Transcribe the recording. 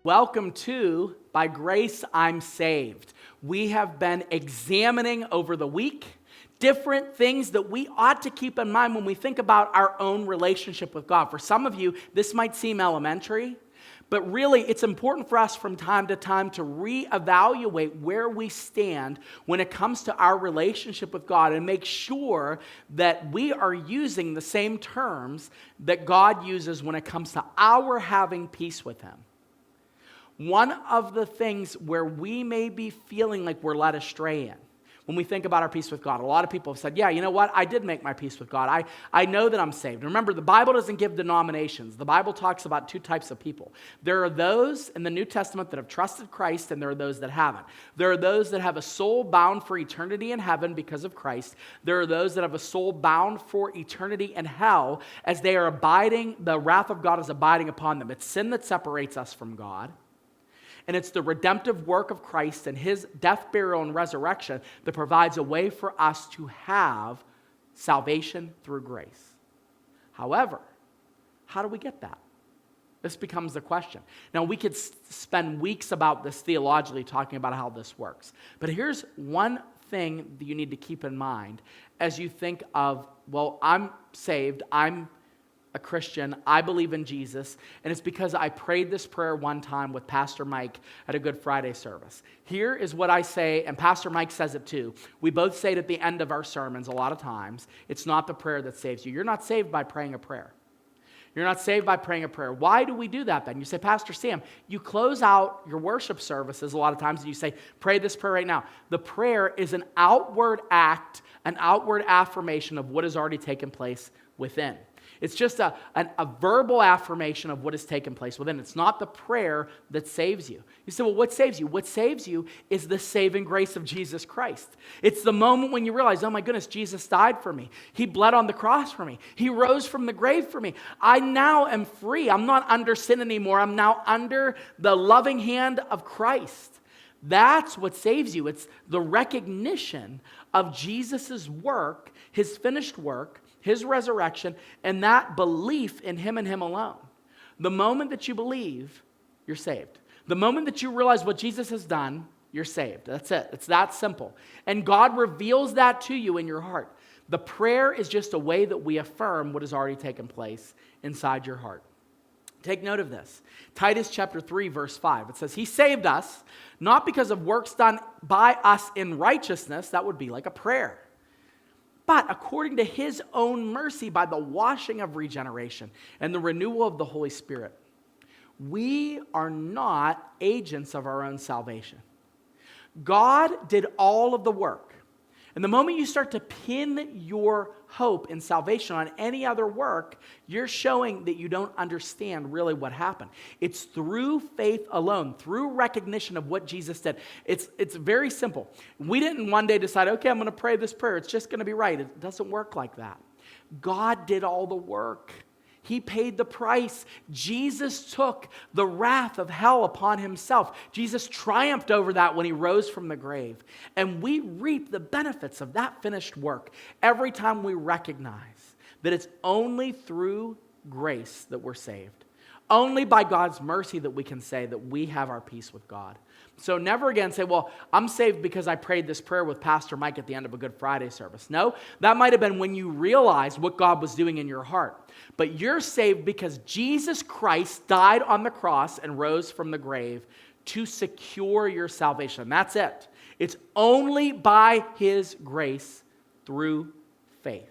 Welcome to By Grace I'm Saved. We have been examining over the week different things that we ought to keep in mind when we think about our own relationship with God. For some of you, this might seem elementary, but really it's important for us from time to time to reevaluate where we stand when it comes to our relationship with God and make sure that we are using the same terms that God uses when it comes to our having peace with Him. One of the things where we may be feeling like we're led astray in, when we think about our peace with God, a lot of people have said, yeah, you know what? I did make my peace with God. I know that I'm saved. Remember, the Bible doesn't give denominations. The Bible talks about two types of people. There are those in the New Testament that have trusted Christ, and there are those that haven't. There are those that have a soul bound for eternity in heaven because of Christ. There are those that have a soul bound for eternity in hell as they are abiding, the wrath of God is abiding upon them. It's sin that separates us from God. And it's the redemptive work of Christ and His death, burial, and resurrection that provides a way for us to have salvation through grace. However, how do we get that? This becomes the question. Now, we could spend weeks about this theologically, talking about how this works. But here's one thing that you need to keep in mind as you think of, well, I'm saved, I'm a Christian, I believe in Jesus, and it's because I prayed this prayer one time with Pastor Mike at a Good Friday service. Here is what I say, and Pastor Mike says it too. We both say it at the end of our sermons a lot of times. It's not the prayer that saves you. You're not saved by praying a prayer. You're not saved by praying a prayer. Why do we do that then? You say, Pastor Sam, you close out your worship services a lot of times and you say, pray this prayer right now. The prayer is an outward act, an outward affirmation of what has already taken place within. It's just a verbal affirmation of what has taken place within. It's not the prayer that saves you. You say, well, what saves you? What saves you is the saving grace of Jesus Christ. It's the moment when you realize, oh my goodness, Jesus died for me. He bled on the cross for me. He rose from the grave for me. I now am free. I'm not under sin anymore. I'm now under the loving hand of Christ. That's what saves you. It's the recognition of Jesus' work, His finished work, His resurrection, and that belief in Him and Him alone. The moment that you believe, you're saved. The moment that you realize what Jesus has done, you're saved. That's it. It's that simple. And God reveals that to you in your heart. The prayer is just a way that we affirm what has already taken place inside your heart. Take note of this. Titus chapter 3, verse 5. It says, He saved us, not because of works done by us in righteousness. That would be like a prayer. But according to His own mercy by the washing of regeneration and the renewal of the Holy Spirit. We are not agents of our own salvation. God did all of the work. And the moment you start to pin your hope in salvation on any other work, you're showing that you don't understand really what happened. It's through faith alone, through recognition of what Jesus did. It's very simple. We didn't one day decide, okay, I'm going to pray this prayer. It's just going to be right. It doesn't work like that. God did all the work. He paid the price. Jesus took the wrath of hell upon Himself. Jesus triumphed over that when He rose from the grave. And we reap the benefits of that finished work every time we recognize that it's only through grace that we're saved. Only by God's mercy that we can say that we have our peace with God. So never again say, well, I'm saved because I prayed this prayer with Pastor Mike at the end of a Good Friday service. No, that might have been when you realized what God was doing in your heart. But you're saved because Jesus Christ died on the cross and rose from the grave to secure your salvation. That's it. It's only by His grace through faith.